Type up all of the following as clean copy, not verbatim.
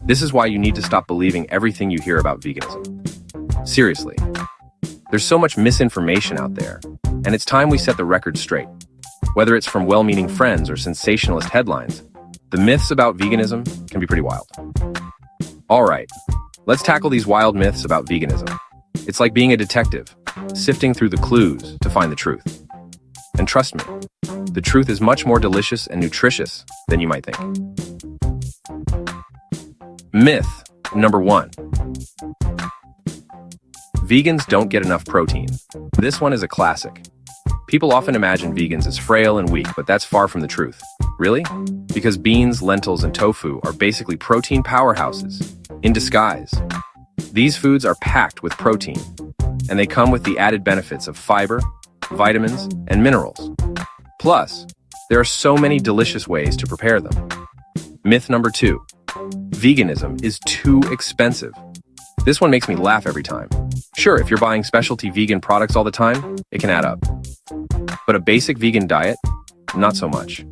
This is why you need to stop believing everything you hear about veganism. Seriously. There's so much misinformation out there, and it's time we set the record straight. Whether it's from well-meaning friends or sensationalist headlines, the myths about veganism can be pretty wild. All right, let's tackle these wild myths about veganism. It's like being a detective, sifting through the clues to find the truth. And trust me, the truth is much more delicious and nutritious than you might think. Myth number 1. Vegans don't get enough protein. This one is a classic. People often imagine vegans as frail and weak, but that's far from the truth. Really? Because beans, lentils, and tofu are basically protein powerhouses in disguise. These foods are packed with protein, and they come with the added benefits of fiber, vitamins, and minerals. Plus, there are so many delicious ways to prepare them. Myth number 2. Veganism is too expensive. This one makes me laugh every time. Sure, if you're buying specialty vegan products all the time, it can add up. But a basic vegan diet? Not so much.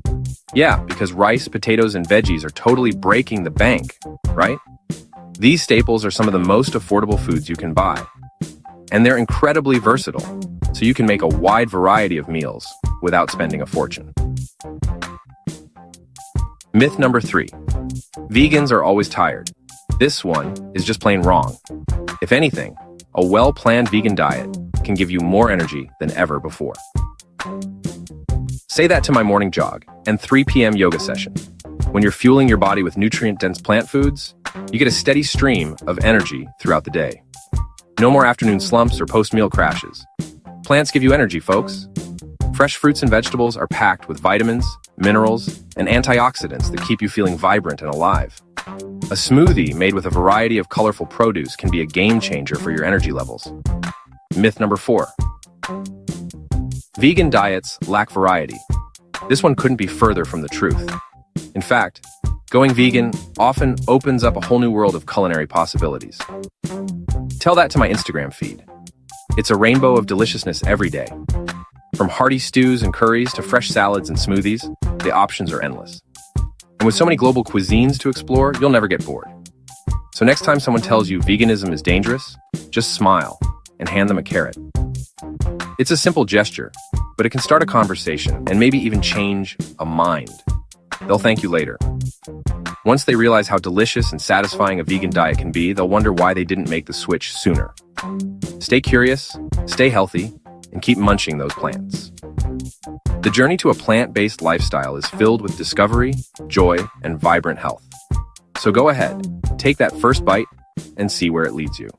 Yeah, because rice, potatoes, and veggies are totally breaking the bank, right? These staples are some of the most affordable foods you can buy. And they're incredibly versatile, so you can make a wide variety of meals without spending a fortune. Myth number 3. Vegans are always tired. This one is just plain wrong. If anything, a well-planned vegan diet can give you more energy than ever before. Say that to my morning jog and 3 p.m. yoga session. When you're fueling your body with nutrient-dense plant foods, you get a steady stream of energy throughout the day. No more afternoon slumps or post-meal crashes. Plants give you energy, folks. Fresh fruits and vegetables are packed with vitamins, minerals, and antioxidants that keep you feeling vibrant and alive. A smoothie made with a variety of colorful produce can be a game changer for your energy levels. Myth number 4. Vegan diets lack variety. This one couldn't be further from the truth. In fact, going vegan often opens up a whole new world of culinary possibilities. Tell that to my Instagram feed. It's a rainbow of deliciousness every day. From hearty stews and curries to fresh salads and smoothies, the options are endless. And with so many global cuisines to explore, you'll never get bored. So next time someone tells you veganism is dangerous, just smile and hand them a carrot. It's a simple gesture, but it can start a conversation and maybe even change a mind. They'll thank you later. Once they realize how delicious and satisfying a vegan diet can be, they'll wonder why they didn't make the switch sooner. Stay curious, stay healthy, and keep munching those plants. The journey to a plant-based lifestyle is filled with discovery, joy, and vibrant health. So go ahead, take that first bite, and see where it leads you.